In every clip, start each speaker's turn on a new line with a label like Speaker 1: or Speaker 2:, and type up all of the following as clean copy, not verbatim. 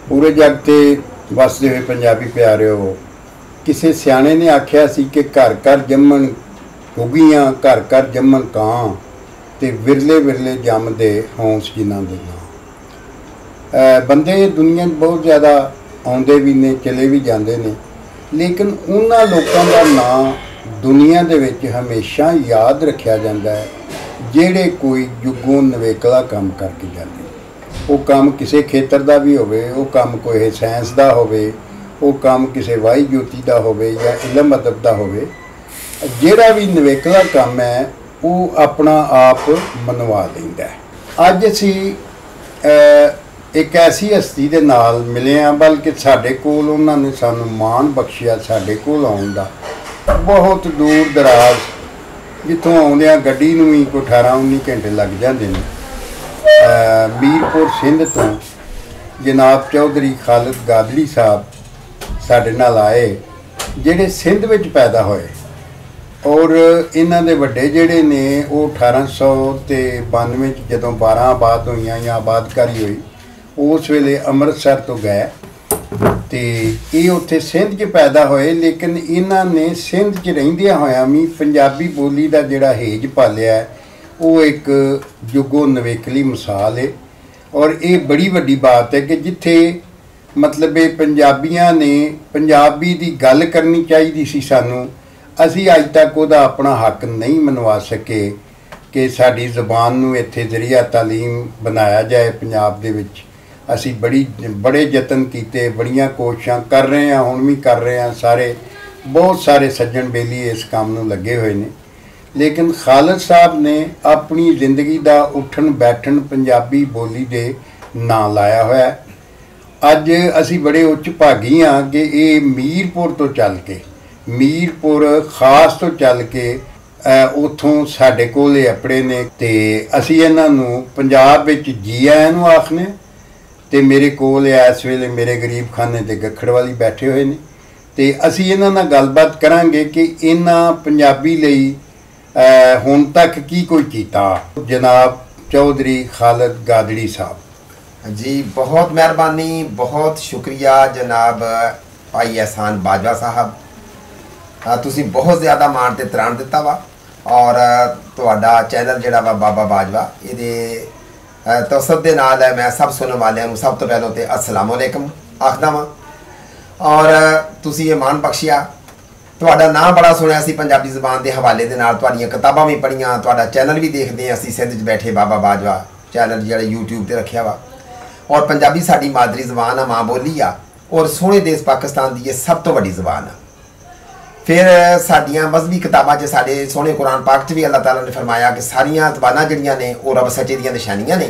Speaker 1: पूरे जग ते वसदे हुए पंजाबी प्यारिओ, किसी सियाणे ने आख्या सी कि घर घर जम्मण घुग्गियां, घर घर जम्मण कां, ते विरले विरले जमदे हौंस जिन्हां दे नां। बंदे दुनिया बहुत ज़्यादा आउंदे भी ने, चले भी जाते हैं, लेकिन उन्हां लोकां दा नां दुनिया दे विच हमेशा याद रखिया जाता है जिहड़े कोई जुगों नवेकला काम करके जाते। वो काम किसी खेतर का भी होवे, वो काम कोई साइंस का होवे, वो काम किसी वाही ज्योति का होवे या इलम अदब का होवे, जिहड़ा भी नवेकला काम है वो अपना आप मनवा लैंदा है। अज असी एक ऐसी हस्ती दे नाल मिले हैं, बल्कि साडे कोल उन्हां ने सानू मान बख्शिया साडे कोल आउण दा। बहुत दूर दराज जिथों आउंदियां गड्डी नूं ही कोई 18-19 घंटे लग जांदे ने। मीरपुर सिंध तो जनाब चौधरी खालिद गादड़ी साहब साडे नाल आए, जिहड़े सिंध विच पैदा होए और इन्हां दे वड्डे जिहड़े ने वो 1892 जदों 12 आबाद होईयां या आबादकारी होई, उस वेले अमृतसर तो गए तो ये उत्थे सिंध च पैदा होए। लेकिन इन्हां ने सिंध च रहिंदियां होयां भी पंजाबी बोली का जिहड़ा हेज पालिया है वो एक जुगो नवेकली मिसाल है। और ये बड़ी वड्डी बात है कि जिथे मतलब पंजाबियां ने पंजाबी की गल करनी चाहिए सी सानू, असी अज तक वह अपना हक नहीं मनवा सके कि साडी ज़बान नू इत्थे जरिया तालीम बनाया जाए। पंजाब दे विच असी बड़े यतन किए, बड़ियां कोशिशां कर रहे हैं, हुण भी कर रहे हैं। सारे बहुत सारे सज्जन बेली इस काम नू लगे हुए हैं, लेकिन खालिद साहब ने अपनी जिंदगी का उठन बैठन पंजाबी बोली दे नां लाया होया। अज असी बड़े उच्च भागी हाँ कि ये मीरपुर तो चल के, मीरपुर खास तो चल के उतों साढ़े कोल अपने ने, ते असी इन्हां नूं पंजाब विच जी आयां नूं आखने। ते मेरे कोल इस वेले मेरे गरीब खाने ते गखड़ वाली बैठे हुए ने, ते असी इन्हां नाल गलबात करांगे कि इन्हां पंजाबी लई हुण तक की कोई कीता। जनाब चौधरी खालिद गादड़ी साहब
Speaker 2: जी, बहुत मेहरबानी, बहुत शुक्रिया जनाब भाई एहसान बाजवा साहब। तुसी बहुत ज़्यादा मान ते त्राण दिता वा और तुहाडा चैनल जिहड़ा वा बाबा बाजवा इहदे तवसत दे नाल मैं सब सुनने वालियां नूं सब तो पहलों ते अस्सलाम वालेकुम आखदा वां। और तुसी ये मान बख्शिया, तुहाडा नाम बड़ा सुनिया सी पंजाबी ज़बान के हवाले दे नाल, तुहाडीआं किताबां भी पढ़ियां, तुहाडा चैनल भी देखते हैं असीं सिंध च बैठे बाबा बाजवा चैनल जिहड़ा यूट्यूब ते रखिया वा। और पंजाबी साडी मादरी ज़बान आ, माँ बोली आ, और सोहणे देश पाकिस्तान की ये सब तो वड्डी ज़बान आ। फिर साडियां मजहबी किताबां च साडे सोहणे कुरान पाक च भी अल्लाह ताला ने फरमाया कि सारियां ज़बानां जिहड़ियां ने वो रब सच्चे दियां निशानियां ने,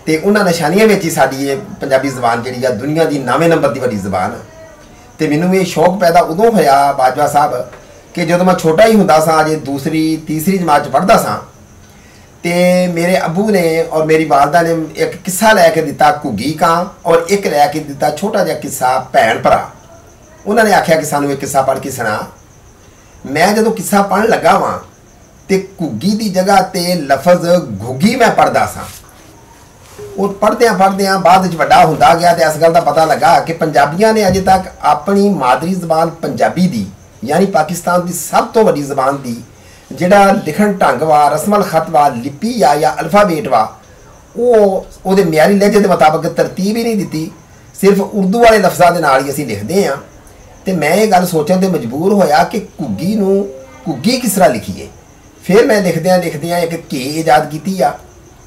Speaker 2: ते उन्हां निशानियां विच ही साडी ये पंजाबी ज़बान जिहड़ी आ दुनिया की 9वें नंबर की वड्डी ज़बान आ। तो मैनू ये शौक पैदा उदों होया बाजवा साहब कि जो मैं छोटा ही हुंदा सा, अजे दूसरी तीसरी जमात पढ़दा सा, ते मेरे अबू ने और मेरी वालदा ने एक किस्सा लैके दिता घुग्गी कां, और एक लैके दिता छोटा जिहा किस्सा भैन भरा। उन्होंने आख्या कि सानू एक किस्सा पढ़ के सुना। मैं जो किस्सा पढ़न लगा वां ते घुग्गी की जगह ते लफज घुग्गी मैं पढ़दा सा। और पढ़द्या बाद वड्डा हुंदा गया तो इस गल का पता लगा कि पंजाबियां ने अजे तक अपनी मादरी ज़बान पंजाबी दी, यानी पाकिस्तान की सब तो वड्डी ज़बान की जिहड़ा लिखण ढंग वा, रस्मल खत वा, लिपि आ या अल्फाबेट वा, वो म्यारी लहजे के मुताबिक तरतीब ही नहीं दी। सिर्फ उर्दू वाले लफ्ज़ां दे नाल ही असीं लिखते हाँ। तो मैं ये गल सोचण ते मजबूर होया कि घुग्गी नूं घुग्गी किस तरह लिखीए। फिर मैं लिखदियां एक के ईजाद की आ,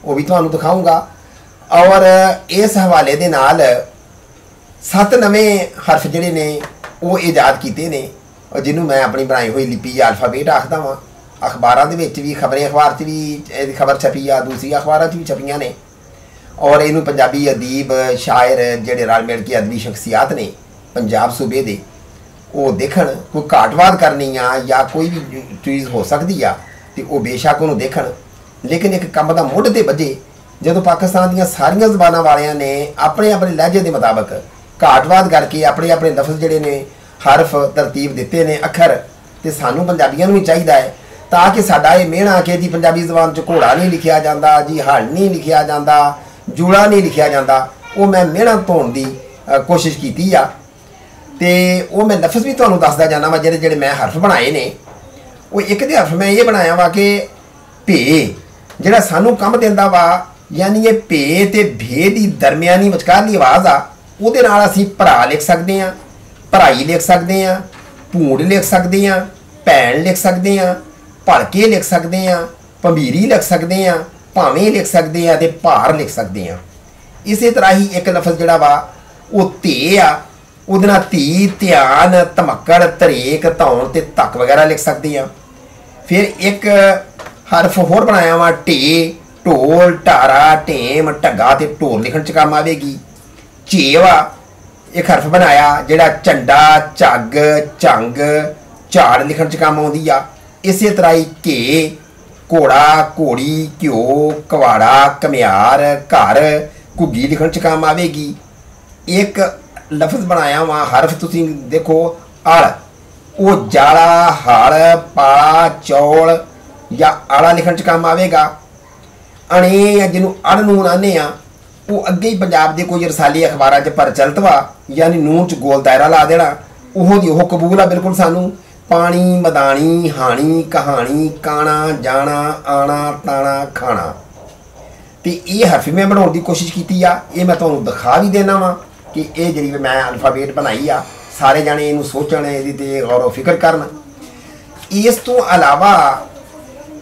Speaker 2: वो भी तुहानूं दिखाऊँगा। और इस हवाले दे नाल 7 नवें हरफ जिहड़े ने वो ईजाद कीते ने, और जिन्हों मैं अपनी बनाई हुई लिपि या अल्फाबेट आखदा वां। अखबारां दे विच भी, खबरें अखबार च भी खबर छपी आ, दूसरी अखबारां च भी छपियां ने। और इनू पंजाबी अदीब शायर जिहड़े रल मिल के अदबी शख्सियात ने पंजाब सूबे दे, वो देखण, कोई घाटवाद करनी आ या कोई भी चीज़ हो सकती आ तो वो बेशक उन्होंने देखण। लेकिन एक कम का मुढ़ ते वजे जो पाकिस्तान दी सारिया ज़बानां वालियां ने अपने अपने लहजे के मुताबिक घाटवाद करके अपने अपने लफ्ज़ जिहड़े ने हरफ तरतीब दिते ने अखर, तो सानू पंजाबियों भी चाहिए है ताकि साडा ये मेहना कि जी पंजाबी ज़बान च घोड़ा नहीं लिखिया जाता, जी हल नहीं लिखिया जाता, जूड़ा नहीं लिखिया जाता, ਉਹ ਮੈਂ ਮਿਹਣਾ ਧੋਣ ਦੀ ਕੋਸ਼ਿਸ਼ ਕੀਤੀ ਆ। ਤੇ ਉਹ ਮੈਂ ਲਫ਼ਜ਼ ਵੀ ਤੁਹਾਨੂੰ ਦੱਸਦਾ ਜਾਣਾ ਵਾ, ਜਿਹੜੇ ਮੈਂ ਹਰਫ ਬਣਾਏ ਨੇ। ਉਹ ਇੱਕ ਦੇ ਹਰਫ ਮੈਂ ਇਹ ਬਣਾਇਆ ਵਾ ਕਿ ਭੇ ਜਿਹੜਾ ਸਾਨੂੰ ਕੰਮ ਦਿੰਦਾ ਵਾ, ਯਾਨੀ ਇਹ ਭੇ ਤੇ ਭੇ ਦੀ ਦਰਮਿਆਨੀ ਵਿਚਕਾਰਲੀ ਆਵਾਜ਼ ਆ, ਉਹਦੇ ਨਾਲ ਅਸੀਂ ਭਰਾ ਲਿਖ ਸਕਦੇ ਹਾਂ, ਭਰਾਈ ਲਿਖ ਸਕਦੇ ਹਾਂ, ਭੂੰਡ ਲਿਖ ਸਕਦੇ ਹਾਂ, ਭੈਣ ਲਿਖ ਸਕਦੇ ਹਾਂ, ਭਲਕੇ ਲਿਖ ਸਕਦੇ ਹਾਂ, ਭੰਬੀਰੀ ਲਿਖ ਸਕਦੇ ਹਾਂ, ਭਾਵੇਂ ਲਿਖ ਸਕਦੇ ਹਾਂ, ਤੇ ਭਾਰ ਲਿਖ ਸਕਦੇ ਹਾਂ। ਇਸੇ ਤਰ੍ਹਾਂ ਹੀ ਇੱਕ ਲਫ਼ਜ਼ ਜਿਹੜਾ ਵਾ ਉਹ ਧੇ ਆ, ਉਹਦੇ ਨਾਲ ਧੀ, ਧਿਆਨ, ਧਮੱਕੜ, ਧਰੇਕ, ਧੌਣ ਤੇ ਤੱਕ ਵਗੈਰਾ ਲਿਖ ਸਕਦੇ ਹਾਂ। ਫਿਰ ਇੱਕ ਹਰਫ ਹੋਰ ਬਣਾਇਆ ਵਾ ਢੇ, ਢੋਲ, ਢਾਰਾ, ਢੇਮ, ਢੱਗਾ ਤੇ ਢੋਲ ਲਿਖਣ 'ਚ ਕੰਮ ਆਵੇਗੀ। ਝੇਵਾ ਇੱਕ ਹਰਫ ਬਣਾਇਆ ਜਿਹੜਾ ਝੰਡਾ, ਝੱਗ, ਝੰਗ, ਝਾੜ ਲਿਖਣ 'ਚ ਕੰਮ ਆਉਂਦੀ ਆ। ਇਸੇ ਤਰ੍ਹਾਂ ਹੀ ਘੇ, ਘੋੜਾ, ਘੋੜੀ, ਘਿਓ, ਕਵਾੜਾ, ਘਮਿਆਰ, ਘਰ, ਘੁੱਗੀ ਲਿਖਣ 'ਚ ਕੰਮ ਆਵੇਗੀ। ਇੱਕ ਲਫ਼ਜ਼ ਬਣਾਇਆ ਵਾ ਹਰਫ, ਤੁਸੀਂ ਦੇਖੋ ਅਲ, ਉਹ ਜਾਲਾ, ਹਲ, ਪਾਲਾ, ਚੌਲ ਜਾਂ ਆਲਾ ਲਿਖਣ 'ਚ ਕੰਮ ਆਵੇਗਾ। ਅਣੇ ਜਿਹਨੂੰ ਅਣ ਨੂਨ ਆਨੇ ਆ, ਉਹ ਅੱਗੇ ਹੀ ਪੰਜਾਬ ਦੇ ਕੋਈ ਰਸਾਲੀ ਅਖਬਾਰਾਂ 'ਚ ਪ੍ਰਚਲਿਤ ਵਾ, ਯਾਨੀ ਨੂਨ 'ਚ ਗੋਲ ਦਾਇਰਾ ਲਾ ਦੇਣਾ, ਉਹੋ ਦੀ ਉਹ ਕਬੂਲ ਆ ਬਿਲਕੁਲ ਸਾਨੂੰ। ਪਾਣੀ, ਮਦਾਨੀ, ਹਾਣੀ, ਕਹਾਣੀ, ਕਾਣਾ, ਜਾਣਾ, ਆਣਾ, ਤਾਣਾ, ਖਾਣਾ। ਤੇ ਇਹ ਹਰਫ ਮੈਂ ਬਣਾਉਣ ਦੀ ਕੋਸ਼ਿਸ਼ ਕੀਤੀ ਆ। ਇਹ ਮੈਂ ਤੁਹਾਨੂੰ ਦਿਖਾ ਵੀ ਦੇਣਾ ਵਾ ਕਿ ਇਹ ਜਿਹੜੀ ਮੈਂ ਅਲਫਾਬੇਟ ਬਣਾਈ ਆ, ਸਾਰੇ ਜਾਣੇ ਇਹਨੂੰ ਸੋਚਣ, ਇਹਦੀ 'ਤੇ ਗੌਰ ਫਿਕਰ ਕਰਨ। ਇਸ ਤੋਂ ਇਲਾਵਾ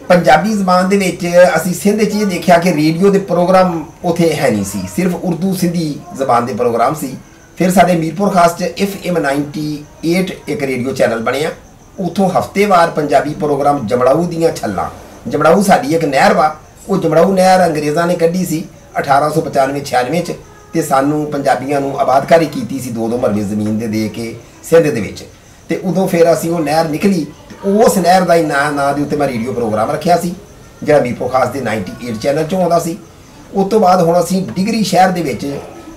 Speaker 2: ਪੰਜਾਬੀ ਜ਼ਬਾਨ ਦੇ ਵਿੱਚ ਅਸੀਂ ਸਿੰਧ 'ਚ ਇਹ ਦੇਖਿਆ ਕਿ ਰੇਡੀਓ ਦੇ ਪ੍ਰੋਗਰਾਮ ਉੱਥੇ ਹੈ ਨਹੀਂ ਸੀ, ਸਿਰਫ ਉਰਦੂ ਸਿੰਧੀ ਜ਼ਬਾਨ ਦੇ ਪ੍ਰੋਗਰਾਮ ਸੀ। ਫਿਰ ਸਾਡੇ ਮੀਰਪੁਰ ਖਾਸ 'ਚ FM 98 ਇੱਕ ਰੇਡੀਓ ਚੈਨਲ ਬਣਿਆ। ਉੱਥੋਂ ਹਫ਼ਤੇਵਾਰ ਪੰਜਾਬੀ ਪ੍ਰੋਗਰਾਮ ਜਮੜਾਊ ਦੀਆਂ ਛੱਲਾਂ, ਜਮੜਾਊ ਸਾਡੀ ਇੱਕ ਨਹਿਰ ਵਾ, ਉਹ ਜਮੜਾਊ ਨਹਿਰ ਅੰਗਰੇਜ਼ਾਂ ਨੇ ਕੱਢੀ ਸੀ 1895-96 'ਚ, ਤੇ ਸਾਨੂੰ ਪੰਜਾਬੀਆਂ ਨੂੰ ਆਬਾਦਕਾਰੀ ਕੀਤੀ ਸੀ 2-2 ਮਰਲੇ ਜ਼ਮੀਨ ਦੇ ਕੇ ਸਿੰਧ ਦੇ ਵਿੱਚ। ਤੇ ਉਦੋਂ ਫਿਰ ਅਸੀਂ ਉਹ ਨਹਿਰ ਨਿਕਲੀ, ਉਸ ਨਹਿਰ ਦਾ ਹੀ ਨਾਂ ਦੇ ਉੱਤੇ ਮੈਂ ਰੇਡੀਓ ਪ੍ਰੋਗਰਾਮ ਰੱਖਿਆ ਸੀ, ਜਿਹੜਾ ਮੀਰਪੁਰ ਖਾਸ ਦੇ 98 ਚੈਨਲ 'ਚੋਂ ਆਉਂਦਾ ਸੀ। ਉਸ ਤੋਂ ਬਾਅਦ ਹੁਣ ਅਸੀਂ ਡਿਗਰੀ ਸ਼ਹਿਰ ਦੇ ਵਿੱਚ,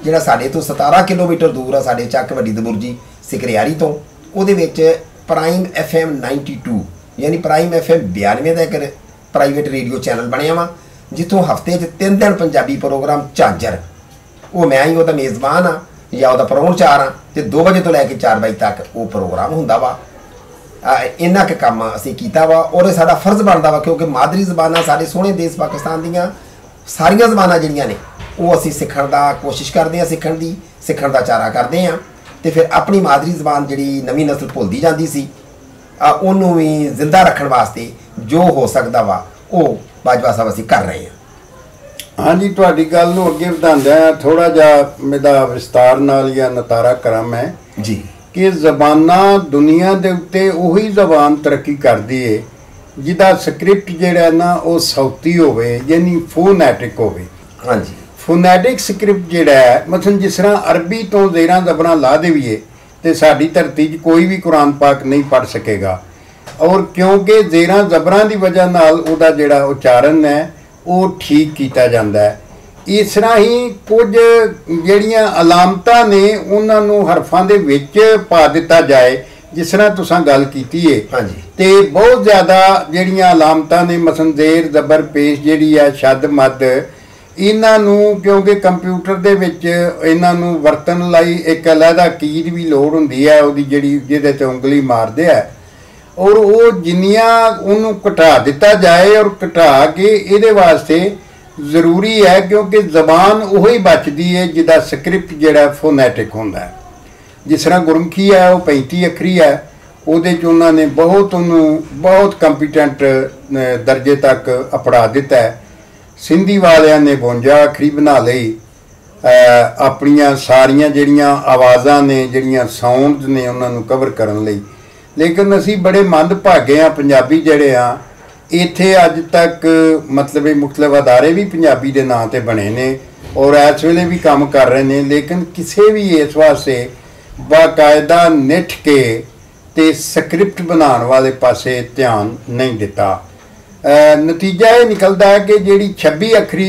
Speaker 2: ਜਿਹੜਾ ਸਾਡੇ ਤੋਂ 17 ਕਿਲੋਮੀਟਰ ਦੂਰ ਆ, ਸਾਡੇ ਚੱਕ ਵੱਡੀ ਦਬੁਰਜੀ ਸਿਕਰਿਆਰੀ ਤੋਂ, ਉਹਦੇ ਵਿੱਚ ਪ੍ਰਾਈਮ FM 92 ਯਾਨੀ ਪ੍ਰਾਈਮ FM 92 ਦਾ ਇੱਕ ਪ੍ਰਾਈਵੇਟ ਰੇਡੀਓ ਚੈਨਲ ਬਣਿਆ ਵਾ, ਜਿੱਥੋਂ ਹਫ਼ਤੇ 'ਚ 3 ਦਿਨ ਪੰਜਾਬੀ ਪ੍ਰੋਗਰਾਮ ਝਾਂਜਰ, ਉਹ ਮੈਂ ਹੀ ਉਹਦਾ ਮੇਜ਼ਬਾਨ ਆ ਜਾਂ ਉਹਦਾ ਪਰੌਣਚਾਰ ਆ, ਤੇ 2 ਵਜੇ ਤੋਂ ਲੈ ਕੇ 4 ਵਜੇ ਤੱਕ ਉਹ ਪ੍ਰੋਗਰਾਮ ਹੁੰਦਾ ਵਾ। ਇੰਨਾ ਕੁ ਕੰਮ ਅਸੀਂ ਕੀਤਾ ਵਾ, ਔਰ ਇਹ ਸਾਡਾ ਫਰਜ਼ ਬਣਦਾ ਵਾ, ਕਿਉਂਕਿ ਮਾਦਰੀ ਜ਼ਬਾਨਾਂ ਸਾਡੇ ਸੋਹਣੇ ਦੇਸ਼ ਪਾਕਿਸਤਾਨ ਦੀਆਂ ਸਾਰੀਆਂ ਜ਼ਬਾਨਾਂ ਜਿਹੜੀਆਂ ਨੇ, ਉਹ ਅਸੀਂ ਸਿੱਖਣ ਦਾ ਕੋਸ਼ਿਸ਼ ਕਰਦੇ ਹਾਂ, ਸਿੱਖਣ ਦਾ ਚਾਰਾ ਕਰਦੇ ਹਾਂ। ਤੇ ਫਿਰ ਆਪਣੀ ਮਾਦਰੀ ਜ਼ਬਾਨ ਜਿਹੜੀ ਨਵੀਂ ਨਸਲ ਭੁੱਲਦੀ ਜਾਂਦੀ ਸੀ, ਉਹਨੂੰ ਵੀ ਜ਼ਿੰਦਾ ਰੱਖਣ ਵਾਸਤੇ ਜੋ ਹੋ ਸਕਦਾ ਵਾ ਉਹ ਬਾਜਵਾ ਸਾਹਿਬ ਅਸੀਂ ਕਰ ਰਹੇ ਹਾਂ।
Speaker 1: ਹਾਂਜੀ, ਤੁਹਾਡੀ ਗੱਲ ਨੂੰ ਅੱਗੇ ਵਧਾਉਂਦਿਆਂ ਥੋੜ੍ਹਾ ਜਿਹਾ ਮੇਰਾ ਵਿਸਤਾਰ ਨਾਲ ਜਾਂ ਨਤਾਰਾ ਕਰਾਂ ਮੈਂ
Speaker 2: ਜੀ,
Speaker 1: ਕਿ ਜ਼ਬਾਨਾਂ ਦੁਨੀਆ ਦੇ ਉੱਤੇ ਉਹੀ ਜ਼ਬਾਨ ਤਰੱਕੀ ਕਰਦੀ ਏ ਜਿਹਦਾ ਸਕ੍ਰਿਪਟ ਜਿਹੜਾ ਨਾ ਉਹ ਸੌਤੀ ਹੋਵੇ, ਯਾਨੀ ਫੋਨੈਟਿਕ ਹੋਵੇ।
Speaker 2: ਹਾਂਜੀ,
Speaker 1: ਫੋਨੈਟਿਕ ਸਕ੍ਰਿਪਟ ਜਿਹੜਾ ਹੈ, ਮਸਲਨ ਜਿਸ ਤਰ੍ਹਾਂ ਅਰਬੀ ਤੋਂ ਜ਼ੇਰਾਂ ਜ਼ਬਰਾਂ ਲਾ ਦੇਈਏ ਤੇ ਸਾਡੀ ਧਰਤੀ 'ਚ ਕੋਈ ਵੀ ਕੁਰਾਨ ਪਾਕ ਨਹੀਂ ਪੜ੍ਹ ਸਕੇਗਾ, ਔਰ ਕਿਉਂਕਿ ਜ਼ੇਰਾਂ ਜ਼ਬਰਾਂ ਦੀ ਵਜ੍ਹਾ ਨਾਲ ਉਹਦਾ ਜਿਹੜਾ ਉਚਾਰਨ ਹੈ ਉਹ ਠੀਕ ਕੀਤਾ ਜਾਂਦਾ ਹੈ। ਇਸ ਤਰ੍ਹਾਂ ਹੀ ਕੁਝ ਜਿਹੜੀਆਂ ਅਲਾਮਤਾਂ ਨੇ ਉਹਨਾਂ ਨੂੰ ਹਰਫਾਂ ਦੇ ਵਿੱਚ ਪਾ ਦਿੱਤਾ ਜਾਏ, ਜਿਸ ਤਰ੍ਹਾਂ ਤੁਸੀਂ ਗੱਲ ਕੀਤੀ ਹੈ।
Speaker 2: ਹਾਂਜੀ,
Speaker 1: ਤੇ ਬਹੁਤ ਜ਼ਿਆਦਾ ਜਿਹੜੀਆਂ ਅਲਾਮਤਾਂ ਨੇ, ਮਸਲਨ ਜ਼ੇਰ, ਜ਼ਬਰ, ਪੇਸ਼ ਜਿਹੜੀ ਹੈ, ਛੱਦ, ਮੱਧ, ਇਹਨਾਂ ਨੂੰ ਕਿਉਂਕਿ ਕੰਪਿਊਟਰ ਦੇ ਵਿੱਚ ਇਹਨਾਂ ਨੂੰ ਵਰਤਣ ਲਈ ਇੱਕ ਅਲੱਗਾ ਕੀਦ ਵੀ ਲੋੜ ਹੁੰਦੀ ਹੈ, ਉਹਦੀ ਜਿਹਦੇ 'ਤੇ ਉਂਗਲੀ ਮਾਰਦੇ ਆ, ਔਰ ਉਹ ਜਿੰਨੀਆਂ ਉਹਨੂੰ ਘਟਾ ਦਿੱਤਾ ਜਾਏ, ਔਰ ਘਟਾ ਕੇ ਇਹਦੇ ਵਾਸਤੇ ਜ਼ਰੂਰੀ ਹੈ, ਕਿਉਂਕਿ ਜ਼ਬਾਨ ਉਹੀ ਬਚਦੀ ਹੈ ਜਿਹਦਾ ਸਕ੍ਰਿਪਟ ਜਿਹੜਾ ਫੋਨੈਟਿਕ ਹੁੰਦਾ ਹੈ। ਜਿਸ ਤਰ੍ਹਾਂ ਗੁਰਮੁਖੀ ਹੈ ਉਹ 35 ਅੱਖਰੀ ਹੈ, ਉਹਦੇ 'ਚ ਉਹਨਾਂ ਨੇ ਉਹਨੂੰ ਬਹੁਤ ਕੰਪੀਟੈਂਟ ਦਰਜੇ ਤੱਕ ਅਪੜਾ ਦਿੱਤਾ ਹੈ। ਸਿੰਧੀ ਵਾਲਿਆਂ ਨੇ 52 ਅੱਖਰੀ ਬਣਾ ਲਈ, ਆਪਣੀਆਂ ਸਾਰੀਆਂ ਜਿਹੜੀਆਂ ਆਵਾਜ਼ਾਂ ਨੇ, ਜਿਹੜੀਆਂ ਸਾਊਂਡਸ ਨੇ, ਉਹਨਾਂ ਨੂੰ ਕਵਰ ਕਰਨ ਲਈ। ਲੇਕਿਨ ਅਸੀਂ ਬੜੇ ਮੰਦਭਾਗੇ ਹਾਂ ਪੰਜਾਬੀ ਜਿਹੜੇ ਆ, ਇੱਥੇ ਅੱਜ ਤੱਕ ਮਤਲਬ ਇਹ ਮੁਖਤਲਿਫ ਅਦਾਰੇ ਵੀ ਪੰਜਾਬੀ ਦੇ ਨਾਂ 'ਤੇ ਬਣੇ ਨੇ ਔਰ ਇਸ ਵੇਲੇ ਵੀ ਕੰਮ ਕਰ ਰਹੇ ਨੇ, ਲੇਕਿਨ ਕਿਸੇ ਵੀ ਇਸ ਵਾਸਤੇ ਬਾਕਾਇਦਾ ਨਿੱਠ ਕੇ ਤੇ ਸਕ੍ਰਿਪਟ ਬਣਾਉਣ ਵਾਲੇ ਪਾਸੇ ਧਿਆਨ ਨਹੀਂ ਦਿੱਤਾ। ਨਤੀਜਾ ਇਹ ਨਿਕਲਦਾ ਹੈ ਕਿ ਜਿਹੜੀ 26 ਅੱਖਰੀ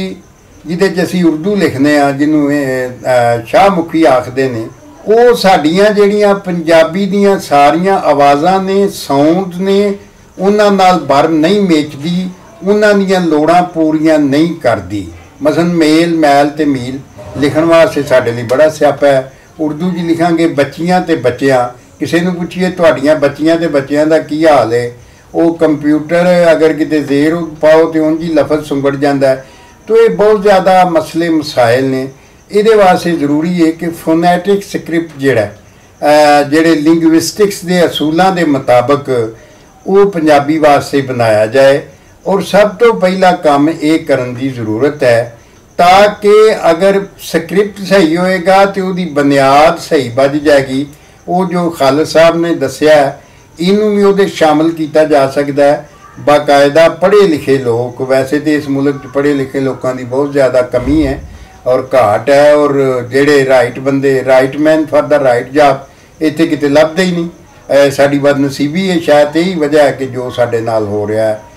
Speaker 1: ਜਿਹਦੇ 'ਚ ਅਸੀਂ ਉਰਦੂ ਲਿਖਦੇ ਹਾਂ, ਜਿਹਨੂੰ ਇਹ ਸ਼ਾਹਮੁਖੀ ਆਖਦੇ ਨੇ, ਉਹ ਸਾਡੀਆਂ ਜਿਹੜੀਆਂ ਪੰਜਾਬੀ ਦੀਆਂ ਸਾਰੀਆਂ ਆਵਾਜ਼ਾਂ ਨੇ, ਸਾਊਂਡ ਨੇ, ਉਹਨਾਂ ਨਾਲ ਬਰ ਨਹੀਂ ਮੇਚਦੀ, ਉਹਨਾਂ ਦੀਆਂ ਲੋੜਾਂ ਪੂਰੀਆਂ ਨਹੀਂ ਕਰਦੀ। ਮਸਲਨ ਮੇਲ, ਮੈਲ ਤੇ ਮੀਲ लिखण वास्ते साडे लई बड़ा स्यापा है। उर्दू च लिखांगे बच्चियां ते बच्चियां, किसी नूं पुछिए तुहाड़ियां बच्चियां ते बच्चियां दा की हाल है, वो कंप्यूटर अगर किते जेर पाओ तो उंज ही लफज सुंगड़ जाता है। तो ये बहुत ज़्यादा मसले मसाइल ने। ये वास्ते ज़रूरी है कि फोनैटिक स्क्रिप्ट जेड़े लिंग्विस्टिक्स के असूलों के मुताबिक वो पंजाबी वास्ते बनाया जाए। और सब तो पहला काम ये करने की ज़रूरत है ताकि अगर स्क्रिप्ट सही होएगा तो उसकी बुनियाद सही बज जाएगी। वो जो खालिद साहब ने दसिया इनू भी वो शामिल किया जा सकता है। बाकायदा पढ़े लिखे लोग, वैसे तो इस मुल्क पढ़े लिखे लोगों की बहुत ज़्यादा कमी है और घाट है, और जेड़े राइट बंदे, right man for the right job इत्थे किते लभदे ही नहीं। साडी बदनसीबी है, शायद यही वजह है कि जो साडे नाल हो रहा है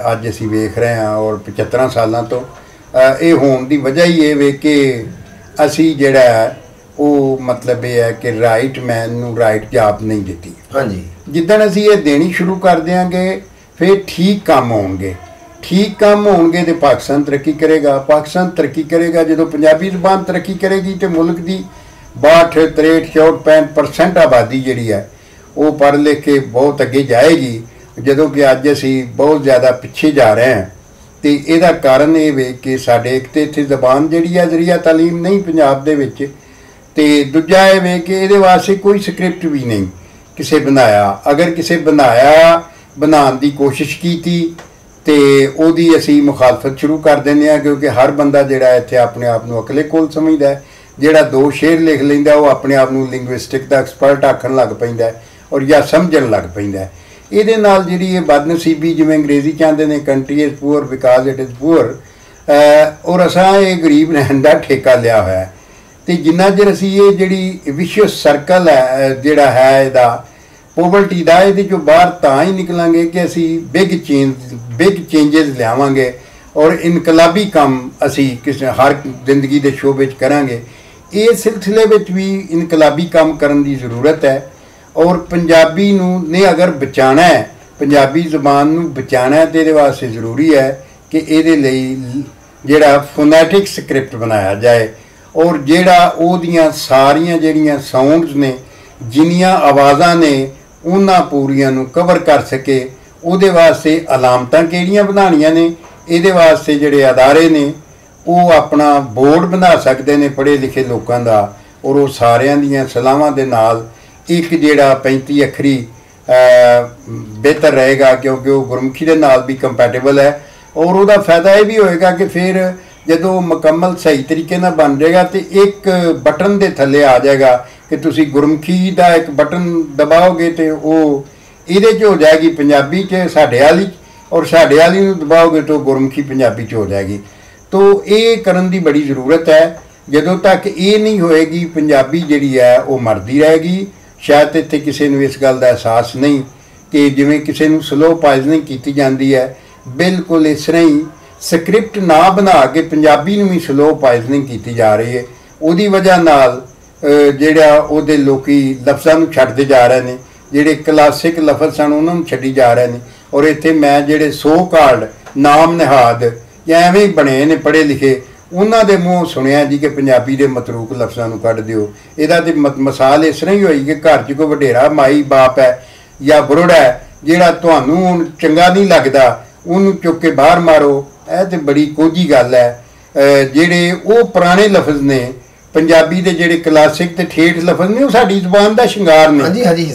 Speaker 1: अज असीं वेख रहे हैं और 75 सालों तो ये होने की वजह ही ये वे कि असी जिहड़ा है वो मतलब ये है कि राइट मैन नूं राइट जॉब नहीं दी।
Speaker 2: हाँ जी,
Speaker 1: जिद्दण असीं ये देनी शुरू कर देंगे फिर ठीक काम होणगे। ठीक काम होणगे तो पाकिस्तान तरक्की करेगा। पाकिस्तान तरक्की करेगा जो पंजाबी ज़बान तरक्की करेगी तो मुल्क की 62, 63, 64, 65% आबादी जिहड़ी है वो पढ़ लिख के बहुत अगे जाएगी, जो कि अज असी बहुत ज़्यादा पिछे जा रहे हैं। तो यदा कारण ये वे कि साडे एक तो इत्थे ज़बान जिहड़ी है जरिया तालीम नहीं पंजाब दे विच, ते दूजा ये वे कि ये वास्ते कोई स्क्रिप्ट भी नहीं किसे बनाया। अगर किसे बनाने की कोशिश की तो ओदी असी मुखालफत शुरू कर देंगे हैं, क्योंकि हर बंदा जिहड़ा इत्थे अपने आप को अकले कोल समझदा है। जिहड़ा 2 शेर लिख लैंदा वो अपने आप को लिंग्विस्टिक का एक्सपर्ट आखण लग पैंदा है और या समझण लग पैंदा है। ये नाल जिहड़ी ये बदनसीबी, जिवें अंग्रेजी चाहते हैं country is poor because it is poor, और असां ये गरीब रहन का ठेका लिया होया है। तो जिन्ना चिर असी ये जिहड़ी विश्व सर्कल है जिहड़ा है इहदा पोवर्टी का, ये जो बाहर तां ही निकलांगे कि असी बिग चेंजेस लियावांगे और इनकलाबी काम असी किस हर जिंदगी के शोबे करांगे। इस सिलसिले में भी इनकलाबी काम करने की ज़रूरत है। और पंजाबी ने अगर बचाना है, पंजाबी ज़बान नूं बचाना है, तो ये वास्ते ज़रूरी है कि ये जिहड़ा फोनैटिक स्क्रिप्ट बनाया जाए और जिहड़ा ओहदियां सारियां जिहड़ियां साउंड्स ने, जिन्नियां आवाज़ां ने, उन्हां पूरियां नूं कवर कर सके। उहदे वास्ते अलामतां किहड़ियां बनाणियां ने, इहदे वास्ते जिहड़े अदारे ने वो अपना बोर्ड बना सकते हैं पढ़े लिखे लोगों का, और वो सारियां दियां सलाहां दे नाल एक जिहड़ा 35 अखरी बेहतर रहेगा, क्योंकि वो गुरमुखी के नाल भी कंपैटिबल है। और वह फायदा यह भी होएगा कि फिर जो मुकम्मल सही तरीके ना बन जाएगा तो एक बटन के थले आ जाएगा कि तुसी गुरमुखी का एक बटन दबाओगे तो वो ये हो जाएगी पंजाबी च साढ़े वाली, और साढ़े वाली नूं दबाओगे तो गुरमुखी पंजाबी च हो जाएगी। तो ये करन दी बड़ी ज़रूरत है। जदों तक ये नहीं होएगी पंजाबी जिहड़ी है वो मरदी रहेगी। शायद इत्थे किसी नूं इस गल दा एहसास नहीं कि जिवें किसी नूं स्लो पॉइजनिंग की जाती है, बिल्कुल इस तरह ही स्क्रिप्ट ना बना के पंजाबी नूं भी स्लो पॉइजनिंग की जा रही है। उहदी वजह नाल जिहड़ा उहदे लोकी लफ्ज़ां नूं छड्डदे जा रहे हैं, जिहड़े क्लासिक लफज सन उन्हां नूं छड्डी जा रहे हैं। और इत्थे मैं जिहड़े सो कार्ड नाम निहाद या एवें ही बने ने पढ़े लिखे, उन्हां दे मूँह सुनिया जी कि पंजाबी दे मतरूक लफ्ज़ां नूं कढ दिओ। इहदा ते मिसाल इस तरह ही होई कि घर च कोई वडेरा माई बाप है या बुरड़ है जिहड़ा तुहानूं हुण चंगा नहीं लगदा, उहनूं चुक के बाहर मारो। यह तो बड़ी कोझी गल है। जिहड़े वो पुराने लफज ने पंजाबी दे जिहड़े क्लासिक ते ठेठ लफज ने, वो साडी ज़बान दा शिंगार ने,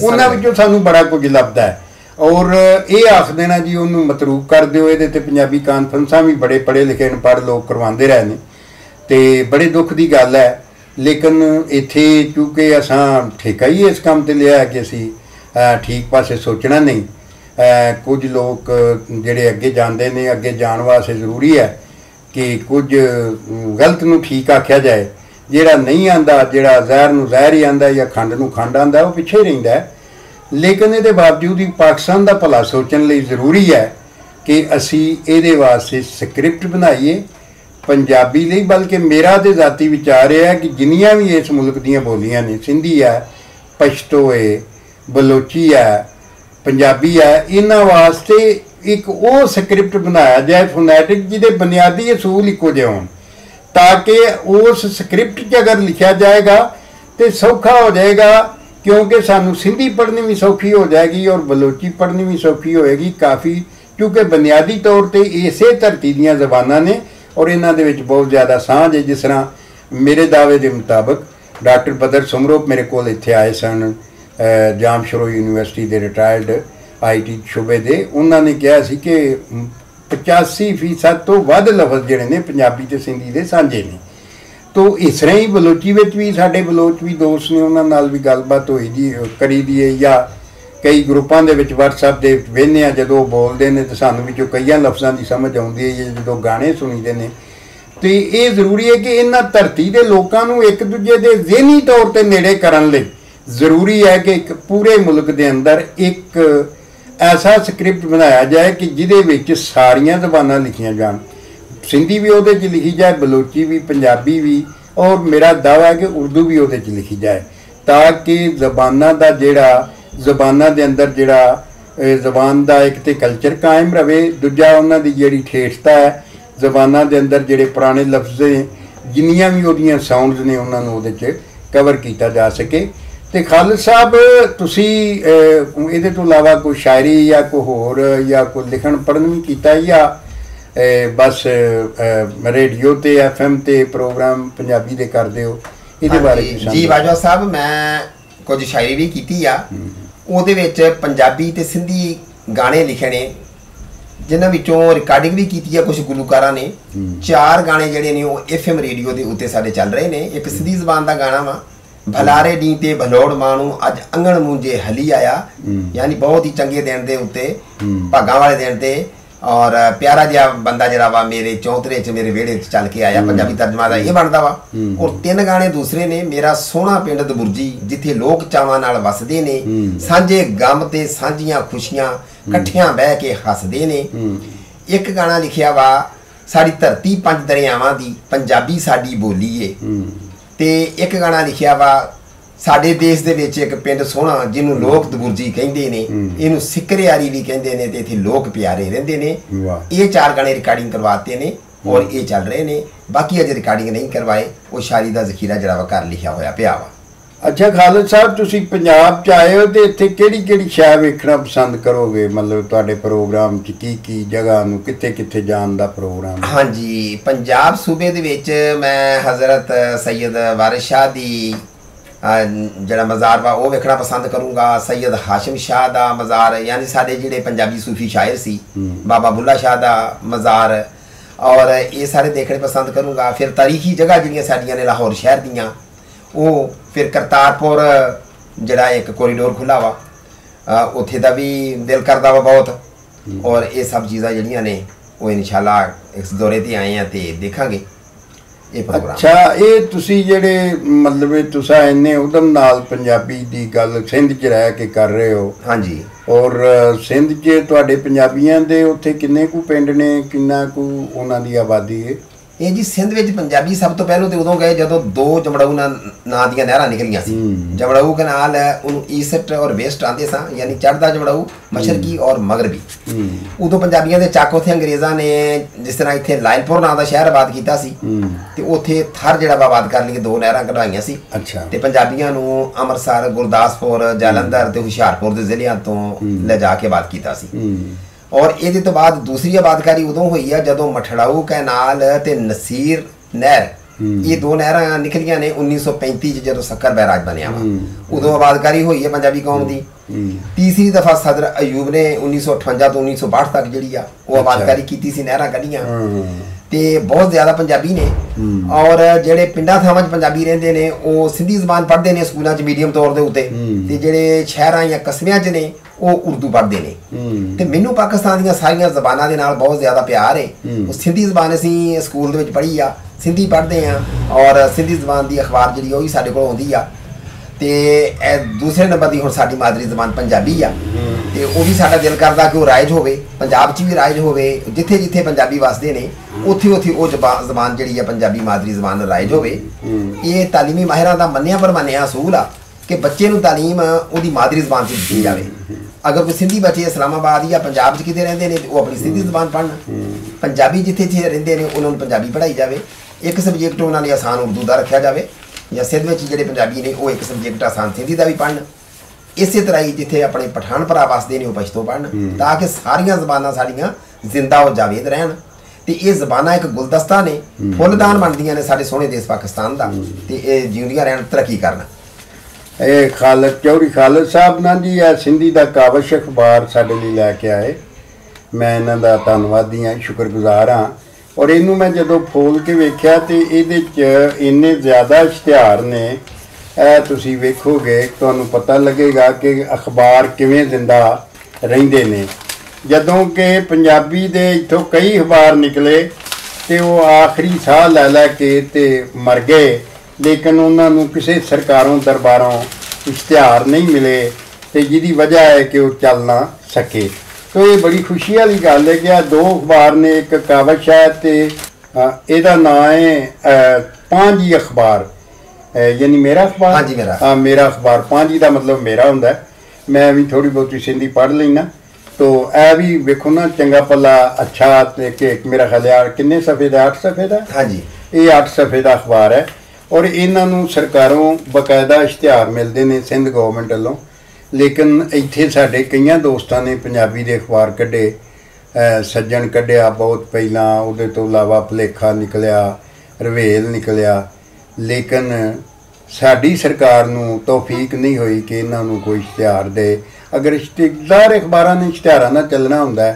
Speaker 1: उन्हां विचों सानूं बड़ा कुछ लभदा है। और ये आख देना जी उन्होंने मतरूक कर दिओ, ये पंजाबी कानफ्रेंसां भी बड़े पढ़े लिखे अनपढ़ लोग करवाते रहे हैं, तो बड़े दुख की गल है। लेकिन इत्थे चूँकि असां ठेका ही इस काम ते लिया कि असी ठीक पासे सोचना नहीं। कुछ लोग जिहड़े अगे जाते हैं, अगे जाण वास्ते जरूरी है कि कुछ गलत नूं ठीक आख्या जाए, जिहड़ा नहीं आंदा, जिहड़ा जहर नूं जहर ही आंदा या खंड नूं खंड आंदा, वो पिछे ही रहिंदा है। लेकिन ये बावजूद ही पाकिस्तान का भला सोचने लिए जरूरी है कि असी ये वास्ते स्क्रिप्ट बनाइए पंजाबी लिए। बल्कि मेरा तो जाती विचार है कि जिन्नियां भी इस मुल्क दीयां बोलियां ने, सिंधी है, पश्तो है, बलोची है, पंजाबी है, इन्हां वास्ते एक वो स्क्रिप्ट बनाया जाए फोनैटिक जिहदे बुनियादी असूल इक्को जिहे होण। ताकि उस स्क्रिप्ट च अगर लिखा जाएगा तो सौखा हो जाएगा, क्योंकि सानू सिंधी पढ़नी भी सौखी हो जाएगी और बलोची पढ़नी भी सौखी होएगी काफ़ी, क्योंकि बुनियादी तौर पर इसे धरती दीयां ज़बानां ने और इन्हां दे विच बहुत ज़्यादा सांझ है। जिस तरह मेरे दावे के मुताबिक डॉक्टर बदर सुमरो मेरे को इत्थे आए सन, जामशरो यूनिवर्सिटी के रिटायर्ड IT शोबे दे, उन्होंने कहा सी कि 85% तो वध लफज जिहड़े ने पंजाबी ते सिंधी दे सांझे ने। तो इस तरह ही बलोची विच भी साडे बलोच भी दोस्त ने, उन्हां नाल भी गलबात होई दी करी दी है, या कई ग्रुपां दे विच WhatsApp दे वेखने आ जदों बोलदे ने ते सानूं विचों कई लफ्ज़ां दी समझ आउंदी है जदों गाने सुनीदे ने। तो ये जरूरी है कि इन्हां धरती के लोगों को एक दूजे के ज़हनी तौर पर नेड़े करन लई जरूरी है कि एक पूरे मुल्क के अंदर एक ऐसा स्क्रिप्ट बनाया जाए कि जिहदे विच सारियां ज़बानां लिखियां जान, सिंधी भी उहदे च लिखी जाए, बलोची भी, पंजाबी भी, और मेरा दावा है कि उर्दू भी उहदे च लिखी जाए, ताकि ज़बानां दा जिहड़ा ज़बानां दे अंदर जिहड़ा ज़बान दा एक तो कल्चर कायम रहे, दूजा उन्हां दी जिहड़ी ठेठता है ज़बानां दे अंदर जिहड़े पुराने लफ्ज़ ने जिन्नियां भी उहदियां साउंड्स ने उन्हां नूं उहदे च कवर किया जा सके। तो खालिद साहब तुसी इहदे तो इलावा कोई शायरी या कोई होर या कोई लिखण पढ़न भी कीता, या बस रेडियो ते FM ते प्रोग्राम पंजाबी दे करदे हो? इहदे बारे
Speaker 2: जी बाजवा साहब, मैं कुछ शायरी भी कीती आ, ਉਹਦੇ ਵਿੱਚ ਪੰਜਾਬੀ ਤੇ ਸਿੰਧੀ ਗਾਣੇ ਲਿਖੇ ਨੇ, ਜਿਨ੍ਹਾਂ ਵਿੱਚੋਂ ਰਿਕਾਰਡਿੰਗ ਵੀ ਕੀਤੀ ਹੈ ਕੁਝ ਗੁਲੂਕਾਰਾਂ ਨੇ। 4 ਗਾਣੇ ਜਿਹੜੇ ਨੇ ਉਹ FM ਰੇਡੀਓ ਦੇ ਉੱਤੇ ਸਾਡੇ ਚੱਲ ਰਹੇ ਨੇ। ਇੱਕ ਸਿੰਧੀ ਜ਼ਬਾਨ ਦਾ ਗਾਣਾ ਵਾ, ਭਲਾਰੇ ਡੀ ਤੇ ਭਲੋੜ ਮਾਣੂ ਅੱਜ ਅੰਗਣ ਮੂੰਜੇ ਹਲੀ ਆਇਆ, ਯਾਨੀ ਬਹੁਤ ਹੀ ਚੰਗੇ ਦਿਨ ਦੇ ਉੱਤੇ, ਭਾਗਾਂ ਵਾਲੇ ਦਿਨ ਤੇ, और प्यारा जिहा बंदा जरा वा मेरे चौंतरे च मेरे वेड़े च चल के आया, पंजाबी तर्जमा का ये बनता वा। और 3 गाने दूसरे ने, मेरा सोहना पिंड दबुरजी जिथे लोग चावां नाल वसदे ने, सांझे गम ते सांझियां खुशियां कट्ठियां बह के हसदे ने। एक गाना लिखिया वा, साड़ी धरती 5 दरियावां दी, पंजाबी साडी बोली है। ते एक गाना लिखिया वा, साडे देश दे विच एक पिंड सोहना जिन्हों लोग दबुरजी कहंदे ने, इनू सिकरियारी भी कहंदे ने, ते इत्थे लोग प्यारे रहिंदे ने। ये 4 गाने रिकॉर्डिंग करवाते ने और ये चल रहे ने। बाकी अजे रिकॉर्डिंग नहीं करवाए, वो शायरी दा जखीरा जिहड़ा वा घर लिखिया होया पिया वा।
Speaker 1: अच्छा खालिद साहब, तुसी पंजाब च आए हो ते इत्थे किहड़ी शै वेखना पसंद करोगे? मतलब तुहाडे प्रोग्राम च की जगह नूं कित्थे कित्थे जाण दा प्रोग्राम?
Speaker 2: हाँ जी, पंजाब सूबे दे विच मैं हज़रत सैयद वारिस शाह दी जड़ा मज़ार वा वो वेखना पसंद करूँगा। सैयद हाशिम शाह दा मज़ार, यानी साडे जिहड़े पंजाबी सूफी शायर सी, बाबा बुल्ला शाह दा मज़ार, और ये सारे देखने पसंद करूँगा। फिर तारीखी जगह जिहड़ियां साडियां ने लाहौर शहर दियां, वो फिर करतारपुर जड़ा एक कोरीडोर खुला वा, उत्थे दा भी दिल करदा वा बहुत। और ये सब चीज़ां जिहड़ियां ने वो इंशाअल्लाह इस दौरे ते आए हैं ते देखांगे ये प्रोग्राम।
Speaker 1: अच्छा, ये तुसी जेड़े मतलब तुसा इन्ने उदम नाल पंजाबी दी गल सिंध च रह के कर रहे हो?
Speaker 2: हाँ जी।
Speaker 1: और सिंध च तुहाडे पंजाबियां दे उत्थे किन्ने कु पिंड ने, किन्ना कु उन्हां दी आबादी है?
Speaker 2: ये जी सिंध विच पंजाबी सब तो पहलों तो उदों गए जदों 2 जमड़ाऊ नां दियां नहरां निकलियां सी। जमड़ाऊ कनाल उन्होंने ईस्ट और वेस्ट आंदे सा, यानी चढ़दा जमड़ाऊ, मशरकी और मगरबी। उदों पंजाबियां दे चक उत्थे अंग्रेज़ां ने जिस तरह इत्थे लायलपुर नां दा शहर आबाद कीता सी, ते उत्थे थर जिहड़ा आबाद कर लई 2 नहरां कढवाईयां सी।
Speaker 1: अच्छा।
Speaker 2: ते पंजाबियां नूं अमृतसर, गुरदासपुर, जालंधर ते हुशियारपुर दे जिलिਆਂ ਤੋਂ लिजा के आबाद कीता सी। और ये तो बाद दूसरी आबादकारी उदों हुई है जदों मठड़ाऊ कैनाल ते नसीर नहर, ये 2 नहरां निकलियां ने 1935 जदों सक्कर बैराज बनिया वा, उदों आबादकारी हुई है पंजाबी कौम दी। तीसरी दफा सदर अयूब ने 1958 तो 1962 तक जिहड़ी आ वो आबादकारी कीती सी, नहरां कढियां ते बहुत ज़्यादा पंजाबी ने। और जेड़े पिंडां थावां च पंजाबी रहिंदे ने वो सिंधी ज़बान पढ़दे ने स्कूलों च मीडियम तौर दे उत्ते, ते जेड़े शहरां या कस्बियां च ने वो उर्दू पढ़ते हैं। तो मैनू पाकिस्तान दी सारियां ज़बानां दे नाल बहुत ज़्यादा प्यार है। सिंधी ज़बान असीं स्कूल दे विच पढ़ी आ, सिंधी पढ़ते हैं, और सिंधी ज़बान दी अखबार जिहड़ी ओही साडे कोल आउंदी आ। ते दूसरे नंबर दी हुण साडी मादरी ज़बान पंजाबी आ, ते वो भी साडा दिल करदा कि वो राइज होवे, पंजाब च भी राइज होवे, जिथे जिथे पंजाबी वसदे ने उत्थे उत्थे वो ज़बान जिहड़ी आ पंजाबी मादरी ज़बान राइज होवे। ये तालीमी माहिरां दा मन्निया परमानिया असूल आ कि बच्चे नूं तालीम उहदी मादरी ज़बान च दित्ती जावे। अगर कोई सिंधी बच्चे इस्लामाबाद या पंजाब च किते रहिंदे ने वो अपनी सिंधी ज़बान पढ़न, पंजाबी जिथे जिथे रहिंदे ने उन्हां नूं पंजाबी पढ़ाई जावे। ਇੱਕ ਸਬਜੈਕਟ ਉਹਨਾਂ ਲਈ ਆਸਾਨ ਉਰਦੂ ਦਾ ਰੱਖਿਆ ਜਾਵੇ, ਜਾਂ ਸਿੰਧ ਵਿੱਚ ਜਿਹੜੇ ਪੰਜਾਬੀ ਨੇ ਉਹ ਇੱਕ ਸਬਜੈਕਟ ਆਸਾਨ ਸਿੰਧੀ ਦਾ ਵੀ ਪੜ੍ਹਨ। ਇਸੇ ਤਰ੍ਹਾਂ ਹੀ ਜਿੱਥੇ ਆਪਣੇ ਪਠਾਨ ਭਰਾ ਵਸਦੇ ਨੇ ਉਹ ਪਸ਼ਤੋ ਪੜ੍ਹਨ, ਤਾਂ ਕਿ ਸਾਰੀਆਂ ਜ਼ਬਾਨਾਂ ਸਾਡੀਆਂ ਜ਼ਿੰਦਾ ਹੋ ਜਾਵੇਦ ਰਹਿਣ। ਤੇ ਇਹ ਜ਼ਬਾਨਾਂ ਇੱਕ ਗੁਲਦਸਤਾ ਨੇ, ਫੁੱਲਦਾਨ ਬਣਦੀਆਂ ਨੇ ਸਾਡੇ ਸੋਹਣੇ ਦੇਸ਼ ਪਾਕਿਸਤਾਨ ਦਾ, ਤੇ ਇਹ ਜਿਉਂਦੀਆਂ ਰਹਿਣ, ਤਰੱਕੀ ਕਰਨ।
Speaker 1: ਇਹ ਖਾਲਦ ਚੌਧਰੀ ਖਾਲਦ ਸਾਹਿਬ ਨਾ ਜੀ ਇਹ ਸਿੰਧੀ ਦਾ ਕਾਵਸ਼ ਅਖਬਾਰ ਸਾਡੇ ਲਈ ਲੈ ਕੇ ਆਏ। ਮੈਂ ਇਹਨਾਂ ਦਾ ਧੰਨਵਾਦੀ ਹਾਂ, ਸ਼ੁਕਰਗੁਜ਼ਾਰ ਹਾਂ। ਔਰ ਇਹਨੂੰ ਮੈਂ ਜਦੋਂ ਫੋਲ ਕੇ ਵੇਖਿਆ ਤੇ ਇਹਦੇ 'ਚ ਇੰਨੇ ਜ਼ਿਆਦਾ ਇਸ਼ਤਿਹਾਰ ਨੇ, ਇਹ ਤੁਸੀਂ ਵੇਖੋਗੇ ਤੁਹਾਨੂੰ ਪਤਾ ਲੱਗੇਗਾ ਕਿ ਅਖਬਾਰ ਕਿਵੇਂ ਜ਼ਿੰਦਾ ਰਹਿੰਦੇ ਨੇ। ਜਦੋਂ ਕਿ ਪੰਜਾਬੀ ਦੇ ਇੱਥੋਂ ਕਈ ਅਖਬਾਰ ਨਿਕਲੇ ਤੇ ਉਹ ਆਖਰੀ ਸਾਹ ਲੈ ਲੈ ਕੇ ਤੇ ਮਰ ਗਏ, ਲੇਕਿਨ ਉਹਨਾਂ ਨੂੰ ਕਿਸੇ ਸਰਕਾਰੋਂ ਦਰਬਾਰੋਂ ਇਸ਼ਤਿਹਾਰ ਨਹੀਂ ਮਿਲੇ, ਤੇ ਜਿਹਦੀ ਵਜ੍ਹਾ ਹੈ ਕਿ ਉਹ ਚੱਲ ਨਾ ਸਕੇ। ਤੋ ਇਹ ਬੜੀ ਖੁਸ਼ੀ ਵਾਲੀ ਗੱਲ ਹੈ ਕਿ ਆ ਦੋ ਅਖਬਾਰ ਨੇ, ਇੱਕ ਕਾਵਸ਼ ਹੈ ਤੇ ਇਹਦਾ ਨਾਂ ਹੈ ਪਾਂਜੀ ਅਖਬਾਰ, ਯਾਨੀ ਮੇਰਾ ਅਖਬਾਰ।
Speaker 2: ਹਾਂਜੀ ਮੇਰਾ।
Speaker 1: ਹਾਂ ਮੇਰਾ ਅਖਬਾਰ, ਪਾਂਜੀ ਦਾ ਮਤਲਬ ਮੇਰਾ ਹੁੰਦਾ। ਮੈਂ ਵੀ ਥੋੜੀ ਬਹੁਤੀ ਸਿੰਧੀ ਪੜ੍ਹ ਲੈਣਾ, ਤੋ ਇਹ ਵੀ ਵੇਖੋ ਨਾ ਚੰਗਾ ਭਲਾ ਅੱਛਾ। ਤੇ ਕਿ ਮੇਰਾ ਖਿਆਲ ਕਿੰਨੇ ਸਫ਼ੇ ਦਾ, 8 ਸਫ਼ੇ ਦਾ।
Speaker 2: ਹਾਂਜੀ,
Speaker 1: ਇਹ 8 ਸਫ਼ੇ ਦਾ ਅਖਬਾਰ ਹੈ। ਔਰ ਇਹਨਾਂ ਨੂੰ ਸਰਕਾਰੋਂ ਬਕਾਇਦਾ ਇਸ਼ਤਿਹਾਰ ਮਿਲਦੇ ਨੇ ਸਿੰਧ ਗੌਰਮੈਂਟ ਵੱਲੋਂ, ਲੇਕਿਨ ਇੱਥੇ ਸਾਡੇ ਕਈਆਂ ਦੋਸਤਾਂ ਨੇ ਪੰਜਾਬੀ ਦੇ ਅਖਬਾਰ ਕੱਢੇ, ਸੱਜਣ ਕੱਢਿਆ ਬਹੁਤ ਪਹਿਲਾਂ, ਉਹਦੇ ਤੋਂ ਇਲਾਵਾ ਭੁਲੇਖਾ ਨਿਕਲਿਆ, ਰਵੇਲ ਨਿਕਲਿਆ, ਲੇਕਿਨ ਸਾਡੀ ਸਰਕਾਰ ਨੂੰ ਤੌਫੀਕ ਨਹੀਂ ਹੋਈ ਕਿ ਇਹਨਾਂ ਨੂੰ ਕੋਈ ਇਸ਼ਤਿਹਾਰ ਦੇ। ਅਗਰ ਇਸ਼ਤਿਹਾਰ ਅਖਬਾਰਾਂ ਨੇ ਇਸ਼ਤਿਹਾਰਾਂ ਨਾਲ ਚੱਲਣਾ ਹੁੰਦਾ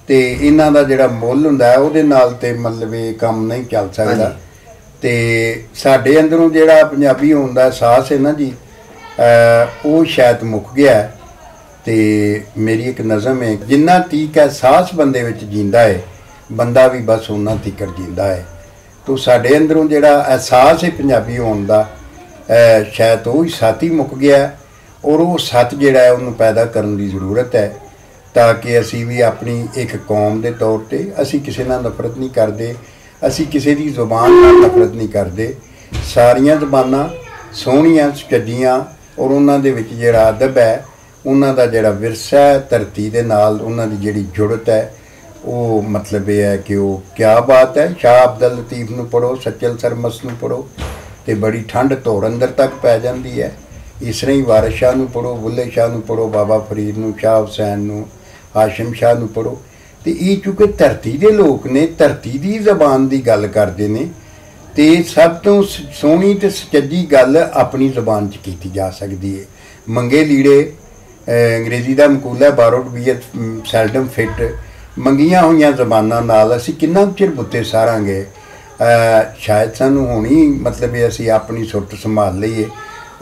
Speaker 1: ਤੇ ਇਹਨਾਂ ਦਾ ਜਿਹੜਾ ਮੁੱਲ ਹੁੰਦਾ ਉਹਦੇ ਨਾਲ ਤੇ ਮਤਲਬ ਇਹ ਕੰਮ ਨਹੀਂ ਚੱਲ ਸਕਦਾ। ਤੇ ਸਾਡੇ ਅੰਦਰੋਂ ਜਿਹੜਾ ਪੰਜਾਬੀ ਹੋਣ ਦਾ ਅਹਿਸਾਸ ਹੈ ਨਾ ਜੀ, ਉਹ ਸ਼ਾਇਦ ਮੁੱਕ ਗਿਆ। ਤੇ ਮੇਰੀ ਇੱਕ ਨਜ਼ਮ ਹੈ, ਜਿੰਨਾ ਤੀਕ ਅਹਿਸਾਸ ਬੰਦੇ ਵਿੱਚ ਜੀਂਦਾ ਹੈ, ਬੰਦਾ ਵੀ ਬਸ ਉਹਨਾਂ ਤੀਕਰ ਜੀਂਦਾ ਹੈ। ਤੋ ਸਾਡੇ ਅੰਦਰੋਂ ਜਿਹੜਾ ਅਹਿਸਾਸ ਹੈ ਪੰਜਾਬੀ ਹੋਣ ਦਾ, ਸ਼ਾਇਦ ਉਹ ਹੀ ਸਾਥੀ ਮੁੱਕ ਗਿਆ। ਔਰ ਉਹ ਸੱਤ ਜਿਹੜਾ ਹੈ ਉਹਨੂੰ ਪੈਦਾ ਕਰਨ ਦੀ ਜ਼ਰੂਰਤ ਹੈ, ਤਾਂ ਕਿ ਅਸੀਂ ਵੀ ਆਪਣੀ ਇੱਕ ਕੌਮ ਦੇ ਤੌਰ 'ਤੇ ਅਸੀਂ ਕਿਸੇ ਨਾਲ ਨਫ਼ਰਤ ਨਹੀਂ ਕਰਦੇ, ਅਸੀਂ ਕਿਸੇ ਦੀ ਜ਼ੁਬਾਨ ਨਾਲ ਨਫ਼ਰਤ ਨਹੀਂ ਕਰਦੇ। ਸਾਰੀਆਂ ਜ਼ਬਾਨਾਂ ਸੋਹਣੀਆਂ ਸੁਚੱਜੀਆਂ, ਔਰ ਉਹਨਾਂ ਦੇ ਵਿੱਚ ਜਿਹੜਾ ਅਦਬ ਹੈ, ਉਹਨਾਂ ਦਾ ਜਿਹੜਾ ਵਿਰਸਾ ਹੈ, ਧਰਤੀ ਦੇ ਨਾਲ ਉਹਨਾਂ ਦੀ ਜਿਹੜੀ ਜੁੜਤ ਹੈ, ਉਹ ਮਤਲਬ ਇਹ ਹੈ ਕਿ ਉਹ ਕਿਆ ਬਾਤ ਹੈ। ਸ਼ਾਹ ਅਬਦੁਲ ਲਤੀਫ ਨੂੰ ਪੜ੍ਹੋ, ਸੱਚਲ ਸਰਮਸ ਨੂੰ ਪੜ੍ਹੋ ਤੇ ਬੜੀ ਠੰਡ ਧੌਰ ਅੰਦਰ ਤੱਕ ਪੈ ਜਾਂਦੀ ਹੈ। ਇਸ ਤਰ੍ਹਾਂ ਹੀ ਵਾਰਿਸ ਸ਼ਾਹ ਨੂੰ ਪੜ੍ਹੋ, ਬੁੱਲੇ ਸ਼ਾਹ ਨੂੰ ਪੜ੍ਹੋ, ਬਾਬਾ ਫਰੀਦ ਨੂੰ, ਸ਼ਾਹ ਹੁਸੈਨ ਨੂੰ, ਹਾਸ਼ਮ ਸ਼ਾਹ ਨੂੰ ਪੜ੍ਹੋ। ਤੇ ਇਹ ਚੂँਕਿ ਧਰਤੀ ਦੇ ਲੋਕ ਨੇ, ਧਰਤੀ ਦੀ ਜ਼ਬਾਨ ਦੀ ਗੱਲ ਕਰਦੇ ਨੇ, ਤੇ ਸਭ ਤੋਂ ਸੋਹਣੀ ਤੇ ਸੁਚੱਜੀ ਗੱਲ ਆਪਣੀ ਜ਼ਬਾਨ 'ਚ ਕੀਤੀ ਜਾ ਸਕਦੀ ਹੈ। ਮੰਗੇ ਲੀੜੇ, ਅੰਗਰੇਜ਼ੀ ਦਾ ਮਕੂਲਾ ਬਾਰੋਡ ਬੀਅਤ ਸੈਲਡਮ ਫਿੱਟ, ਮੰਗੀਆਂ ਹੋਈਆਂ ਜ਼ਬਾਨਾਂ ਨਾਲ ਅਸੀਂ ਕਿੰਨਾ ਚਿਰ ਬੁੱਤੇ ਸਾਰਾਂਗੇ। ਸ਼ਾਇਦ ਸਾਨੂੰ ਹੋਣੀ ਮਤਲਬ ਇਹ ਅਸੀਂ ਆਪਣੀ ਸੁਰਤ ਸੰਭਾਲ ਲਈਏ।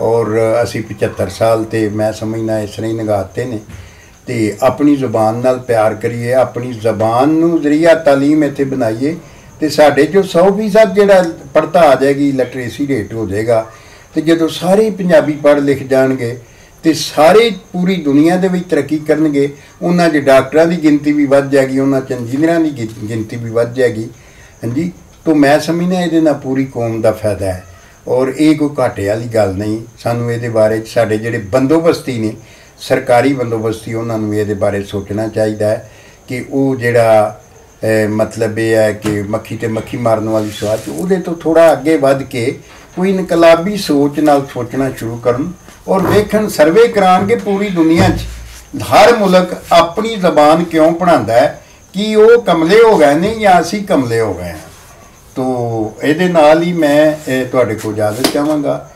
Speaker 1: ਔਰ ਅਸੀਂ 75 ਸਾਲ ਤੇ ਮੈਂ ਸਮਝਦਾ ਇਸ ਤਰ੍ਹਾਂ ਹੀ ਨਿਗਾਹਤੇ ਨੇ, ਤੇ ਆਪਣੀ ਜ਼ੁਬਾਨ ਨਾਲ ਪਿਆਰ ਕਰੀਏ, ਆਪਣੀ ਜ਼ਬਾਨ ਨੂੰ ਜ਼ਰੀਆ ਤਾਲੀਮ ਇੱਥੇ ਬਣਾਈਏ, ਤੇ ਸਾਡੇ ਜੋ 100% ਜਿਹੜਾ ਪੜ੍ਹਤਾ ਆ ਜਾਏਗੀ, ਲਿਟਰੇਸੀ ਰੇਟ ਹੋ ਜਾਏਗਾ। ਤੇ ਜਦੋਂ ਸਾਰੇ ਪੰਜਾਬੀ ਪੜ੍ਹ ਲਿਖ ਜਾਣਗੇ ਤੇ ਸਾਰੇ ਪੂਰੀ ਦੁਨੀਆ ਦੇ ਵਿੱਚ ਤਰੱਕੀ ਕਰਨਗੇ। ਉਹਨਾਂ 'ਚ ਡਾਕਟਰਾਂ ਦੀ ਗਿਣਤੀ ਵੀ ਵੱਧ ਜਾਏਗੀ, ਉਹਨਾਂ 'ਚ ਇੰਜੀਨੀਅਰਾਂ ਦੀ ਗਿਣਤੀ ਵੀ ਵੱਧ ਜਾਏਗੀ। ਹਾਂਜੀ, ਤਾਂ ਮੈਂ ਸਮਝਦਾ ਇਹਦੇ ਨਾਲ ਪੂਰੀ ਕੌਮ ਦਾ ਫਾਇਦਾ ਹੈ। ਔਰ ਇਹ ਕੋਈ ਘਾਟੇ ਵਾਲੀ ਗੱਲ ਨਹੀਂ। ਸਾਨੂੰ ਇਹਦੇ ਬਾਰੇ ਸਾਡੇ ਜਿਹੜੇ ਬੰਦੋਬਸਤੀ ਨੇ, ਸਰਕਾਰੀ ਬੰਦੋਬਸਤੀ, ਉਹਨਾਂ ਨੂੰ ਇਹਦੇ ਬਾਰੇ ਸੋਚਣਾ ਚਾਹੀਦਾ ਹੈ ਕਿ ਉਹ ਜਿਹੜਾ ਮਤਲਬ ਇਹ ਹੈ ਕਿ ਮੱਖੀ ਤੇ ਮੱਖੀ ਮਾਰਨ ਵਾਲੀ ਸੋਚ, ਉਹਦੇ ਤੋਂ ਥੋੜ੍ਹਾ ਅੱਗੇ ਵੱਧ ਕੇ ਕੋਈ ਇਨਕਲਾਬੀ ਸੋਚ ਨਾਲ ਸੋਚਣਾ ਸ਼ੁਰੂ ਕਰਨ, ਔਰ ਵੇਖਣ, ਸਰਵੇ ਕਰਾਉਣਗੇ ਪੂਰੀ ਦੁਨੀਆ 'ਚ ਹਰ ਮੁਲਕ ਆਪਣੀ ਜ਼ਬਾਨ ਕਿਉਂ ਪੜ੍ਹਾਉਂਦਾ ਹੈ, ਕਿ ਉਹ ਕਮਲੇ ਹੋ ਗਏ ਨੇ ਜਾਂ ਅਸੀਂ ਕਮਲੇ ਹੋ ਗਏ ਹਾਂ। ਤੋ ਇਹਦੇ ਨਾਲ ਹੀ ਮੈਂ ਤੁਹਾਡੇ ਕੋਲ ਇਜਾਜ਼ਤ ਚਾਹਾਂਗਾ।